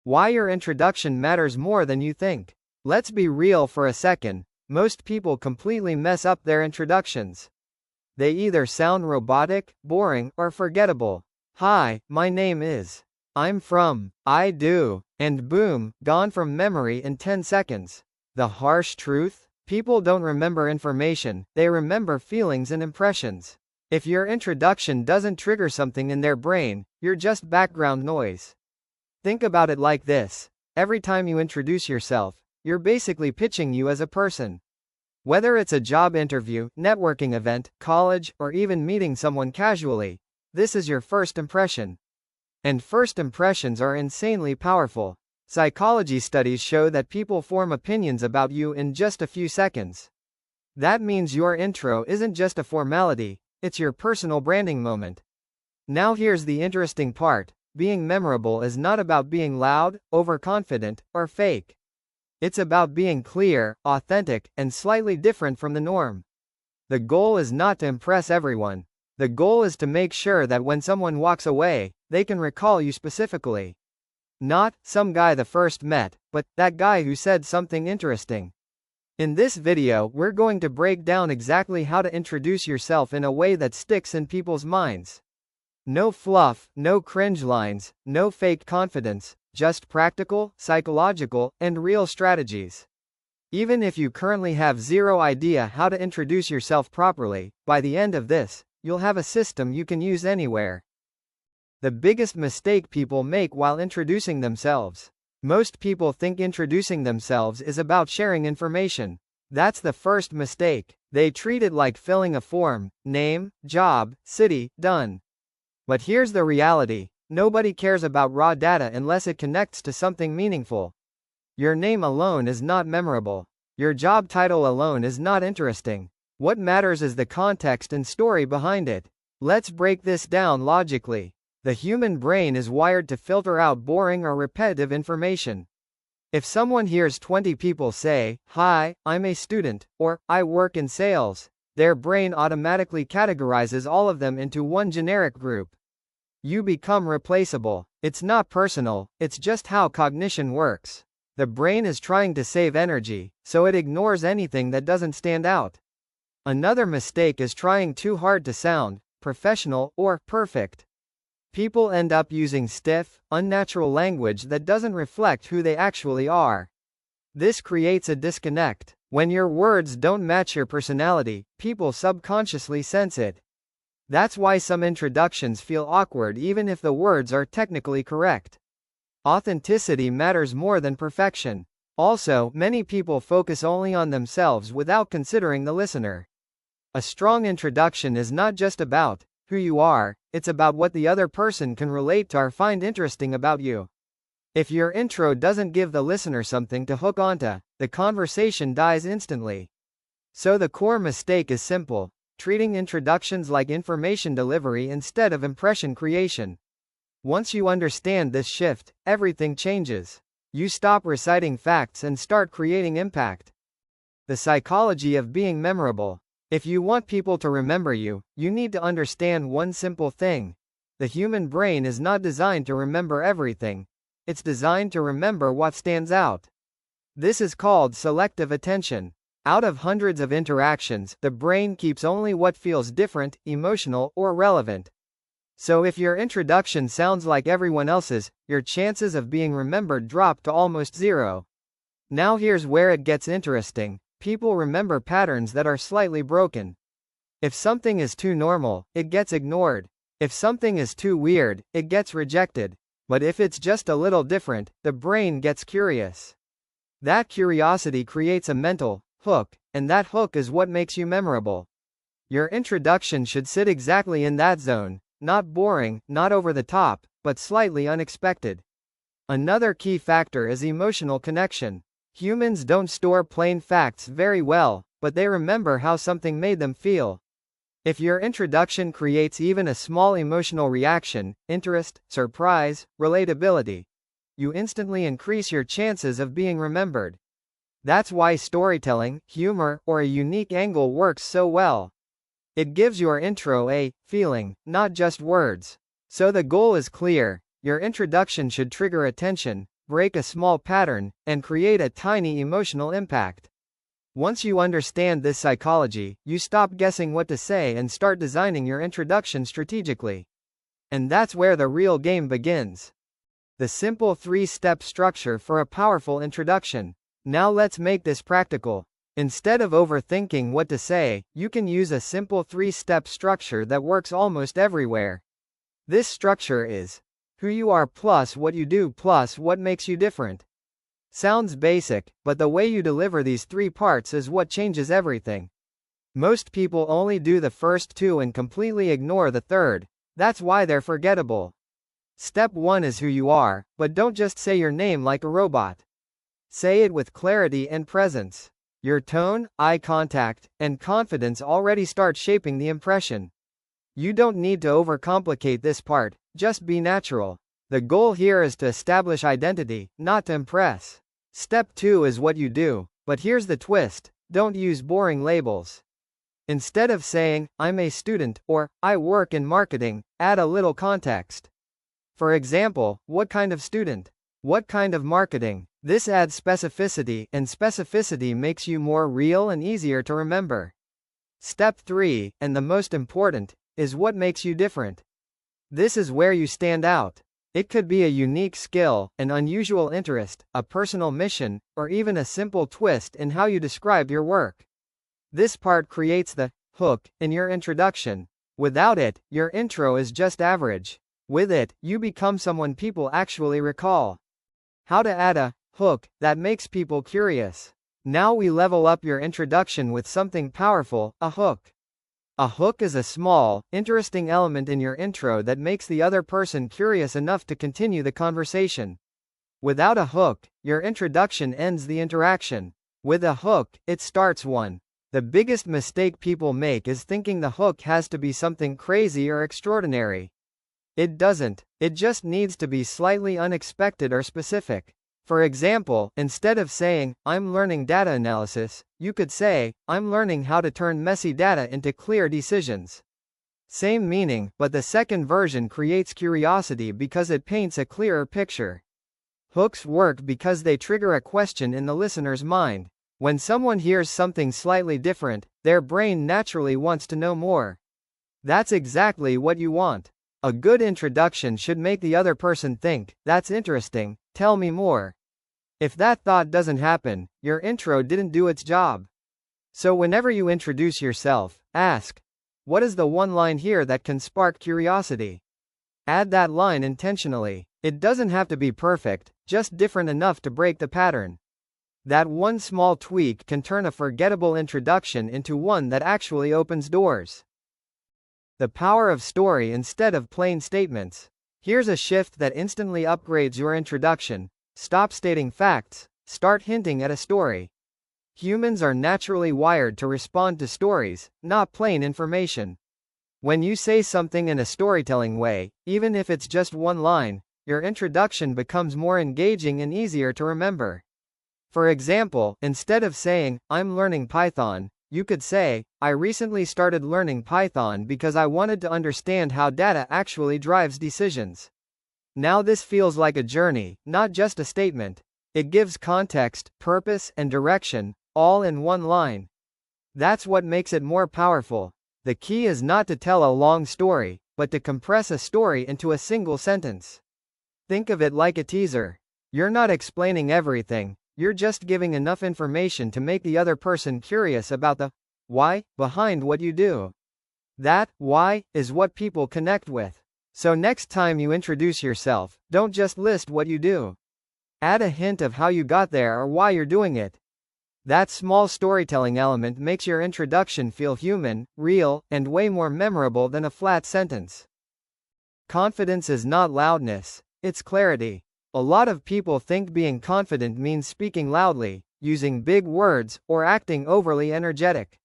Why your introduction matters more than you think. Let's be real for a second. Most people completely mess up their introductions. They either sound robotic, boring, or forgettable. Hi, my name is. I'm from. I do. And boom, gone from memory in 10 seconds. The harsh truth? People don't remember information, they remember feelings and impressions. If your introduction doesn't trigger something in their brain, you're just background noise. Think about it like this. Every time you introduce yourself, you're basically pitching you as a person. Whether it's a job interview, networking event, college, or even meeting someone casually, this is your first impression. And first impressions are insanely powerful. Psychology studies show that people form opinions about you in just a few seconds. That means your intro isn't just a formality, it's your personal branding moment. Now here's the interesting part. Being memorable is not about being loud, overconfident, or fake. It's about being clear, authentic, and slightly different from the norm. The goal is not to impress everyone. The goal is to make sure that when someone walks away, they can recall you specifically. Not, some guy the first met, but, that guy who said something interesting. In this video, we're going to break down exactly how to introduce yourself in a way that sticks in people's minds. No fluff, no cringe lines, no fake confidence, just practical, psychological, and real strategies. Even if you currently have zero idea how to introduce yourself properly, by the end of this, you'll have a system you can use anywhere. The biggest mistake people make while introducing themselves. Most people think introducing themselves is about sharing information. That's the first mistake. They treat it like filling a form: name, job, city, done. But here's the reality. Nobody cares about raw data unless it connects to something meaningful. Your name alone is not memorable. Your job title alone is not interesting. What matters is the context and story behind it. Let's break this down logically. The human brain is wired to filter out boring or repetitive information. If someone hears 20 people say, "Hi, I'm a student," or "I work in sales," their brain automatically categorizes all of them into one generic group. You become replaceable. It's not personal, it's just how cognition works. The brain is trying to save energy, so it ignores anything that doesn't stand out. Another mistake is trying too hard to sound professional or perfect. People end up using stiff, unnatural language that doesn't reflect who they actually are. This creates a disconnect. When your words don't match your personality, people subconsciously sense it. That's why some introductions feel awkward even if the words are technically correct. Authenticity matters more than perfection. Also, many people focus only on themselves without considering the listener. A strong introduction is not just about who you are, it's about what the other person can relate to or find interesting about you. If your intro doesn't give the listener something to hook onto, the conversation dies instantly. So the core mistake is simple: treating introductions like information delivery instead of impression creation. Once you understand this shift, everything changes. You stop reciting facts and start creating impact. The psychology of being memorable. If you want people to remember you, you need to understand one simple thing. The human brain is not designed to remember everything. It's designed to remember what stands out. This is called selective attention. Out of hundreds of interactions, the brain keeps only what feels different, emotional, or relevant. So if your introduction sounds like everyone else's, your chances of being remembered drop to almost zero. Now here's where it gets interesting. People remember patterns that are slightly broken. If something is too normal, it gets ignored. If something is too weird, it gets rejected. But if it's just a little different, the brain gets curious. That curiosity creates a mental hook, and that hook is what makes you memorable. Your introduction should sit exactly in that zone, not boring, not over the top, but slightly unexpected. Another key factor is emotional connection. Humans don't store plain facts very well, but they remember how something made them feel. If your introduction creates even a small emotional reaction, interest, surprise, relatability, you instantly increase your chances of being remembered. That's why storytelling, humor, or a unique angle works so well. It gives your intro a feeling, not just words. So the goal is clear. Your introduction should trigger attention, break a small pattern, and create a tiny emotional impact. Once you understand this psychology, you stop guessing what to say and start designing your introduction strategically. And that's where the real game begins. The simple 3-step structure for a powerful introduction. Now let's make this practical. Instead of overthinking what to say, you can use a simple 3-step structure that works almost everywhere. This structure is who you are plus what you do plus what makes you different. Sounds basic, but the way you deliver these 3 parts is what changes everything. Most people only do the first 2 and completely ignore the third. That's why they're forgettable. Step 1 is who you are, but don't just say your name like a robot. Say it with clarity and presence. Your tone, eye contact, and confidence already start shaping the impression. You don't need to overcomplicate this part, just be natural. The goal here is to establish identity, not to impress. Step 2 is what you do, but here's the twist: don't use boring labels. Instead of saying, "I'm a student," or "I work in marketing," add a little context. For example, what kind of student? What kind of marketing? This adds specificity, and specificity makes you more real and easier to remember. Step 3, and the most important, is what makes you different. This is where you stand out. It could be a unique skill, an unusual interest, a personal mission, or even a simple twist in how you describe your work. This part creates the hook in your introduction. Without it, your intro is just average. With it, you become someone people actually recall. How to add a hook that makes people curious. Now we level up your introduction with something powerful, a hook. A hook is a small, interesting element in your intro that makes the other person curious enough to continue the conversation. Without a hook, your introduction ends the interaction. With a hook, it starts one. The biggest mistake people make is thinking the hook has to be something crazy or extraordinary. It doesn't, it just needs to be slightly unexpected or specific. For example, instead of saying, "I'm learning data analysis," you could say, "I'm learning how to turn messy data into clear decisions." Same meaning, but the second version creates curiosity because it paints a clearer picture. Hooks work because they trigger a question in the listener's mind. When someone hears something slightly different, their brain naturally wants to know more. That's exactly what you want. A good introduction should make the other person think, "That's interesting, tell me more." If that thought doesn't happen, your intro didn't do its job. So whenever you introduce yourself, ask, "What is the one line here that can spark curiosity?" Add that line intentionally. It doesn't have to be perfect, just different enough to break the pattern. That one small tweak can turn a forgettable introduction into one that actually opens doors. The power of story instead of plain statements. Here's a shift that instantly upgrades your introduction. Stop stating facts, start hinting at a story. Humans are naturally wired to respond to stories, not plain information. When you say something in a storytelling way, even if it's just one line, your introduction becomes more engaging and easier to remember. For example, instead of saying, "I'm learning Python," you could say, "I recently started learning Python because I wanted to understand how data actually drives decisions." Now this feels like a journey, not just a statement. It gives context, purpose, and direction, all in one line. That's what makes it more powerful. The key is not to tell a long story, but to compress a story into a single sentence. Think of it like a teaser. You're not explaining everything. You're just giving enough information to make the other person curious about the why behind what you do. That why is what people connect with. So next time you introduce yourself, don't just list what you do. Add a hint of how you got there or why you're doing it. That small storytelling element makes your introduction feel human, real, and way more memorable than a flat sentence. Confidence is not loudness, it's clarity. A lot of people think being confident means speaking loudly, using big words, or acting overly energetic.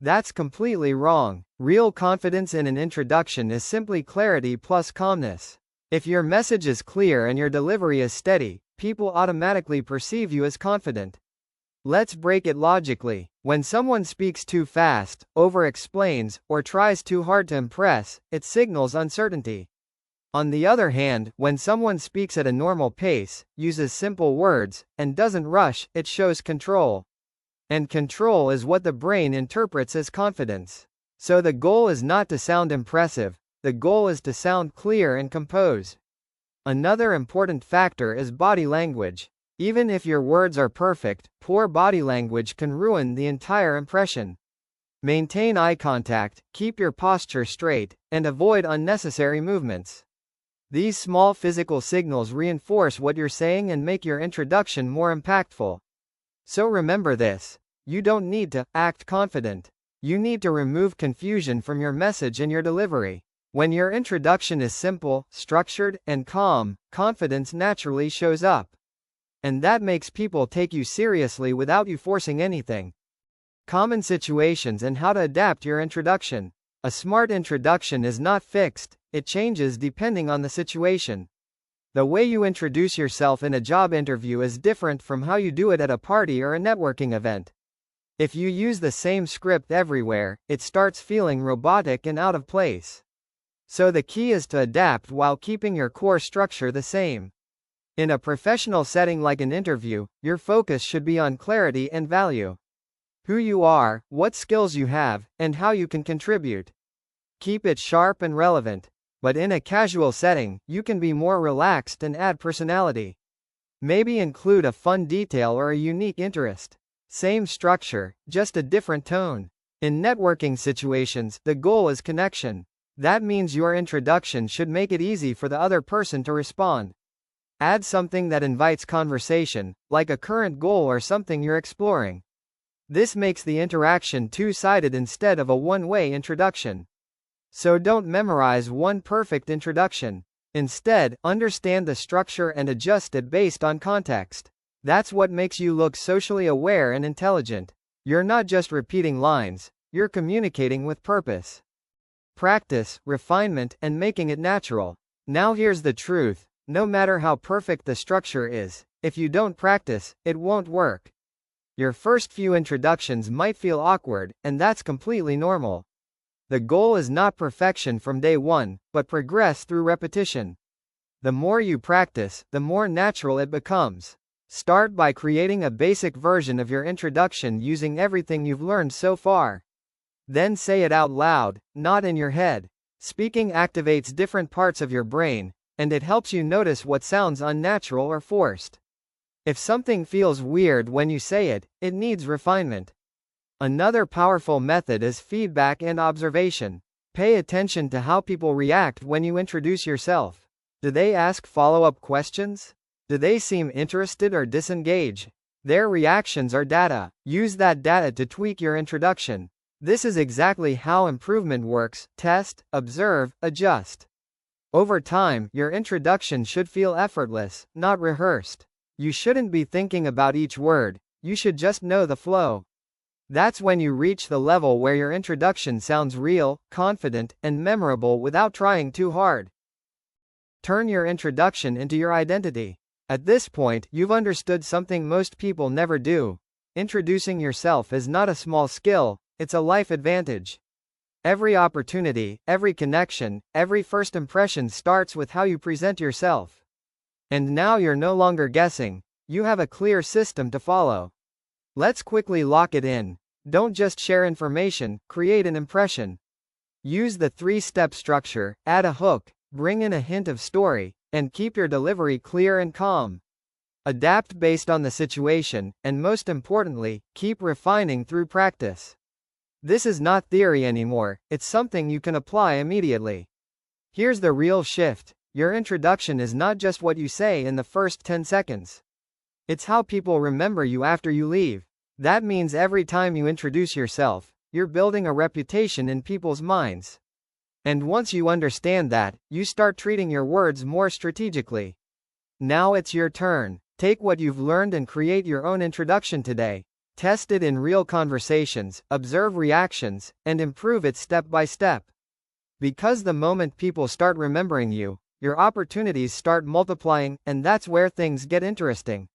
That's completely wrong. Real confidence in an introduction is simply clarity plus calmness. If your message is clear and your delivery is steady, people automatically perceive you as confident. Let's break it logically. When someone speaks too fast, over-explains, or tries too hard to impress, it signals uncertainty. On the other hand, when someone speaks at a normal pace, uses simple words, and doesn't rush, it shows control. And control is what the brain interprets as confidence. So the goal is not to sound impressive, the goal is to sound clear and composed. Another important factor is body language. Even if your words are perfect, poor body language can ruin the entire impression. Maintain eye contact, keep your posture straight, and avoid unnecessary movements. These small physical signals reinforce what you're saying and make your introduction more impactful. So remember this: you don't need to act confident. You need to remove confusion from your message and your delivery. When your introduction is simple, structured, and calm, confidence naturally shows up. And that makes people take you seriously without you forcing anything. Common situations and how to adapt your introduction. A smart introduction is not fixed, it changes depending on the situation. The way you introduce yourself in a job interview is different from how you do it at a party or a networking event. If you use the same script everywhere, it starts feeling robotic and out of place. So the key is to adapt while keeping your core structure the same. In a professional setting like an interview, your focus should be on clarity and value. Who you are, what skills you have, and how you can contribute. Keep it sharp and relevant. But in a casual setting, you can be more relaxed and add personality. Maybe include a fun detail or a unique interest. Same structure, just a different tone. In networking situations, the goal is connection. That means your introduction should make it easy for the other person to respond. Add something that invites conversation, like a current goal or something you're exploring. This makes the interaction two-sided instead of a one-way introduction. So don't memorize one perfect introduction. Instead, understand the structure and adjust it based on context. That's what makes you look socially aware and intelligent. You're not just repeating lines, you're communicating with purpose. Practice, refinement, and making it natural. Now here's the truth: no matter how perfect the structure is, if you don't practice, it won't work. Your first few introductions might feel awkward, and that's completely normal. The goal is not perfection from day one, but progress through repetition. The more you practice, the more natural it becomes. Start by creating a basic version of your introduction using everything you've learned so far. Then say it out loud, not in your head. Speaking activates different parts of your brain, and it helps you notice what sounds unnatural or forced. If something feels weird when you say it, it needs refinement. Another powerful method is feedback and observation. Pay attention to how people react when you introduce yourself. Do they ask follow-up questions? Do they seem interested or disengage? Their reactions are data. Use that data to tweak your introduction. This is exactly how improvement works: test, observe, adjust. Over time, your introduction should feel effortless, not rehearsed. You shouldn't be thinking about each word, you should just know the flow. That's when you reach the level where your introduction sounds real, confident, and memorable without trying too hard. Turn your introduction into your identity. At this point, you've understood something most people never do. Introducing yourself is not a small skill, it's a life advantage. Every opportunity, every connection, every first impression starts with how you present yourself. And now you're no longer guessing, you have a clear system to follow. Let's quickly lock it in. Don't just share information, create an impression. Use the 3-step structure: add a hook, bring in a hint of story, and keep your delivery clear and calm. Adapt based on the situation, and most importantly, keep refining through practice. This is not theory anymore, it's something you can apply immediately. Here's the real shift: your introduction is not just what you say in the first 10 seconds. It's how people remember you after you leave. That means every time you introduce yourself, you're building a reputation in people's minds. And once you understand that, you start treating your words more strategically. Now it's your turn. Take what you've learned and create your own introduction today. Test it in real conversations, observe reactions, and improve it step by step. Because the moment people start remembering you, your opportunities start multiplying, and that's where things get interesting.